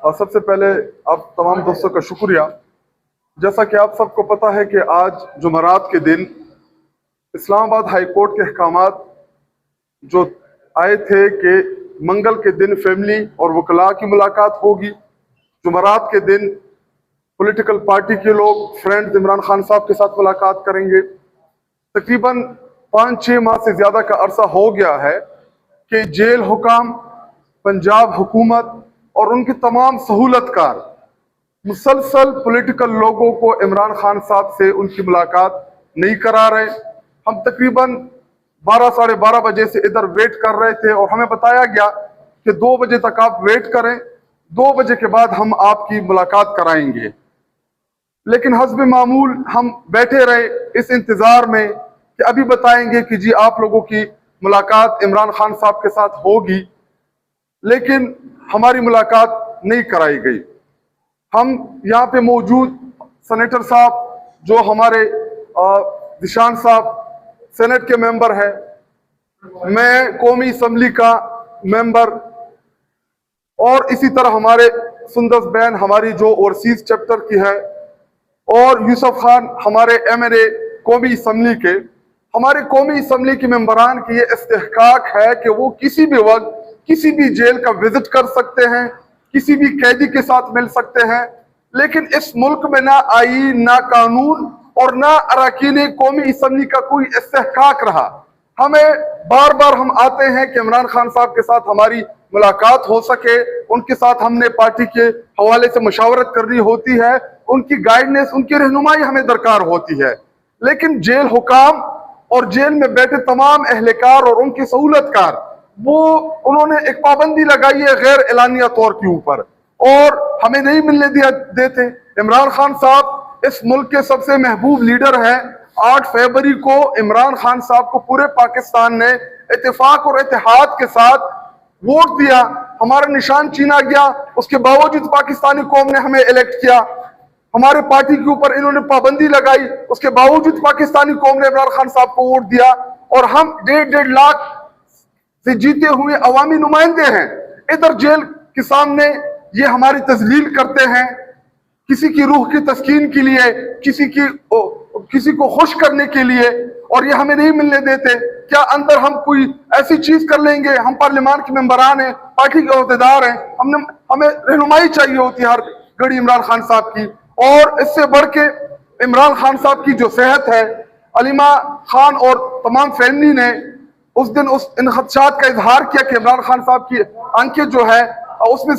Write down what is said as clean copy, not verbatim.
और सबसे पहले आप तमाम दोस्तों का शुक्रिया। जैसा कि आप सबको पता है कि आज जुमेरात के दिन इस्लामाबाद हाई कोर्ट के अहकामात जो आए थे कि मंगल के दिन फैमिली और वकला की मुलाकात होगी, जुमेरात के दिन पॉलिटिकल पार्टी के लोग फ्रेंड्स इमरान खान साहब के साथ मुलाकात करेंगे। तकरीबन 5-6 माह से ज़्यादा का अरसा हो गया है कि जेल हुकाम, पंजाब हुकूमत और उनके तमाम सहूलतकार मुसलसल पॉलिटिकल लोगों को इमरान खान साहब से उनकी मुलाकात नहीं करा रहे। हम तकरीबन 12-12:30 बजे से इधर वेट कर रहे थे और हमें बताया गया कि 2 बजे तक आप वेट करें, 2 बजे के बाद हम आपकी मुलाकात कराएंगे। लेकिन हस्ब मामूल हम बैठे रहे इस इंतज़ार में कि अभी बताएंगे कि जी आप लोगों की मुलाकात इमरान खान साहब के साथ होगी, लेकिन हमारी मुलाकात नहीं कराई गई। हम यहाँ पे मौजूद सेनेटर साहब जो हमारे निशान साहब सेनेट के मेंबर है, मैं कौमी असम्बली का मेंबर, और इसी तरह हमारे सुंदस बैन हमारी जो ओवरसीज चैप्टर की है, और यूसुफ खान हमारे MNA कौमी असम्बली के। हमारे कौमी असम्बली के मेंबरान की ये इस्तेहकाक है कि वो किसी भी वक्त किसी भी जेल का विजिट कर सकते हैं, किसी भी कैदी के साथ मिल सकते हैं। लेकिन इस मुल्क में ना आईन, ना कानून और ना अरकान कौमी असम्बली का कोई इस्तेहकाक रहा। हमें बार बार हम आते हैं कि इमरान खान साहब के साथ हमारी मुलाकात हो सके, उनके साथ हमने पार्टी के हवाले से मशावरत करनी होती है, उनकी गाइडेंस, उनकी रहनुमाई हमें दरकार होती है। लेकिन जेल हुकाम और जेल में बैठे तमाम अहलकार और उनके सहूलतकार, वो उन्होंने एक पाबंदी लगाई है गैर एलानिया तौर के ऊपर, और हमें नहीं मिलने देते। इमरान खान साहब इस मुल्क के सबसे महबूब लीडर हैं। 8 फरवरी को इमरान खान साहब को पूरे पाकिस्तान ने इत्तेफाक और इत्तेहाद के साथ वोट दिया, हमारा निशान चीना गया, उसके बावजूद पाकिस्तानी कौम ने हमें इलेक्ट किया। हमारे पार्टी के ऊपर इन्होंने पाबंदी लगाई, उसके बावजूद पाकिस्तानी कौम ने इमरान खान साहब को वोट दिया, और हम 1.5 लाख से जीते हुए अवामी नुमाइंदे हैं। इधर जेल के सामने ये हमारी तजलील करते हैं, किसी की रूह की तस्कीन के लिए, किसी को खुश करने के लिए, और ये हमें नहीं मिलने देते। क्या अंदर हम कोई ऐसी चीज कर लेंगे? हम पार्लियामान के मेंबरान हैं, पार्टी के अहदेदार हैं, हमें रहनुमाई चाहिए होती है हर घड़ी इमरान खान साहब की। और इससे बढ़ के इमरान खान साहब की जो सेहत है, अलीमा खान और तमाम फैमिली ने उस दिन इन खदशात का इजहार किया कि इमरान खान साहब की आंखें जो है उसमें